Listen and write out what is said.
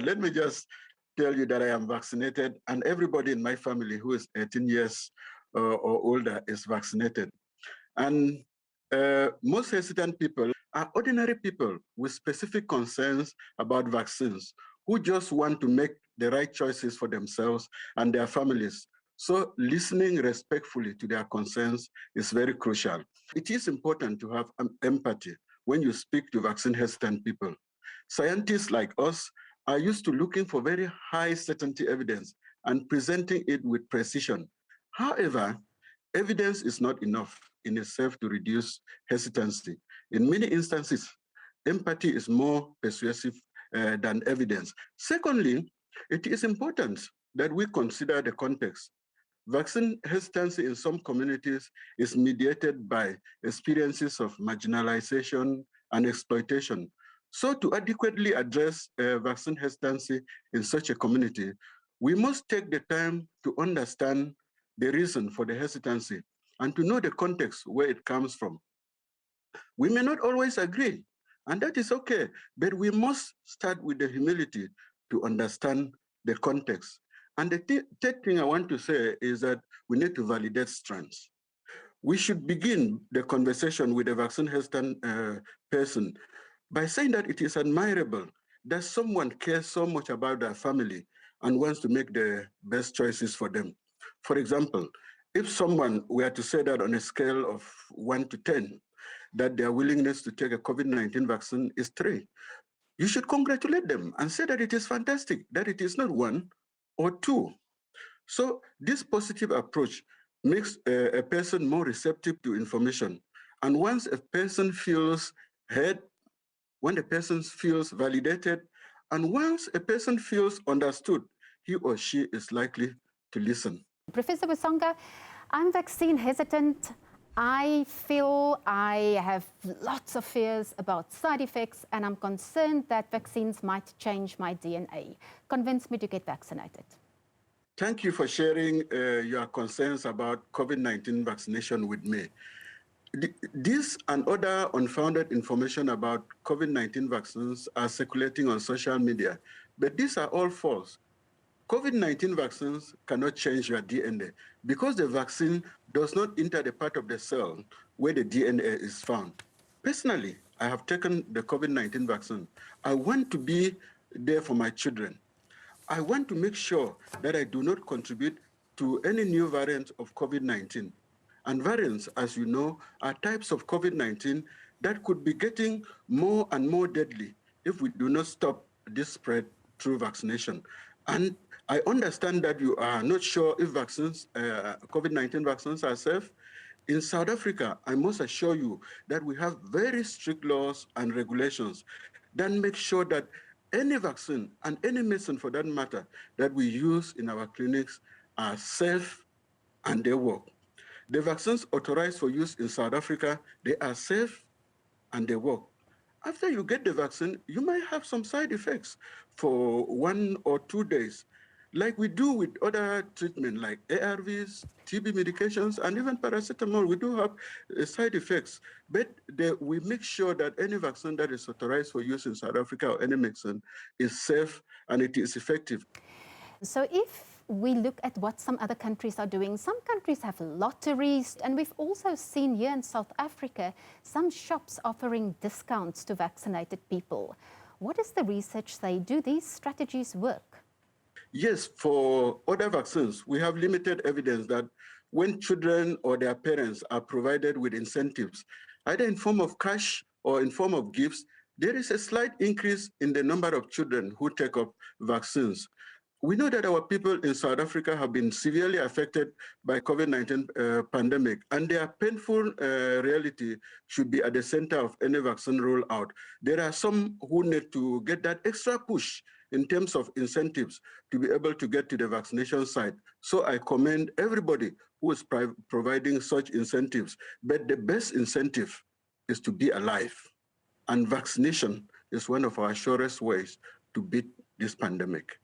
Let me just tell you that I am vaccinated, and everybody in my family who is 18 years or older is vaccinated. And most hesitant people are ordinary people with specific concerns about vaccines who just want to make the right choices for themselves and their families. So listening respectfully to their concerns is very crucial. It is important to have empathy when you speak to vaccine hesitant people. Scientists like us are used to looking for very high certainty evidence and presenting it with precision. However, evidence is not enough in itself to reduce hesitancy. In many instances, empathy is more persuasive than evidence. Secondly, it is important that we consider the context. Vaccine hesitancy in some communities is mediated by experiences of marginalization and exploitation. So to adequately address vaccine hesitancy in such a community, we must take the time to understand the reason for the hesitancy and to know the context where it comes from. We may not always agree, and that is okay, but we must start with the humility to understand the context. And the third thing I want to say is that we need to validate strengths. We should begin the conversation with a vaccine hesitant person by saying that it is admirable that someone cares so much about their family and wants to make the best choices for them. For example, if someone were to say that on a scale of 1 to 10, that their willingness to take a COVID-19 vaccine is 3, you should congratulate them and say that it is fantastic, that it is not 1 or 2. So this positive approach makes a person more receptive to information. And once a person feels heard, when a person feels validated, and once a person feels understood, he or she is likely to listen. Professor Wiysonge, I'm vaccine hesitant. I feel I have lots of fears about side effects, and I'm concerned that vaccines might change my DNA. Convince me to get vaccinated. Thank you for sharing your concerns about COVID-19 vaccination with me. This and other unfounded information about COVID-19 vaccines are circulating on social media, but these are all false. COVID-19 vaccines cannot change your DNA because the vaccine does not enter the part of the cell where the DNA is found. Personally, I have taken the COVID-19 vaccine. I want to be there for my children. I want to make sure that I do not contribute to any new variant of COVID-19. And variants, as you know, are types of COVID-19 that could be getting more and more deadly if we do not stop this spread through vaccination. And I understand that you are not sure if vaccines, COVID-19 vaccines are safe. In South Africa, I must assure you that we have very strict laws and regulations that make sure that any vaccine and any medicine for that matter that we use in our clinics are safe and they work. The vaccines authorized for use in South Africa, they are safe and they work. After you get the vaccine, you might have some side effects for 1 or 2 days, like we do with other treatment like ARVs, TB medications, and even paracetamol. We do have side effects, but we make sure that any vaccine that is authorized for use in South Africa or any medicine is safe and it is effective. So if we look at what some other countries are doing, some countries have lotteries, and we've also seen here in South Africa some shops offering discounts to vaccinated people. What does the research say? Do these strategies work? Yes, for other vaccines, we have limited evidence that when children or their parents are provided with incentives, either in form of cash or in form of gifts, there is a slight increase in the number of children who take up vaccines. We know that our people in South Africa have been severely affected by COVID-19 pandemic, and their painful reality should be at the center of any vaccine rollout. There are some who need to get that extra push in terms of incentives to be able to get to the vaccination site. So I commend everybody who is providing such incentives. But the best incentive is to be alive. And vaccination is one of our surest ways to beat this pandemic.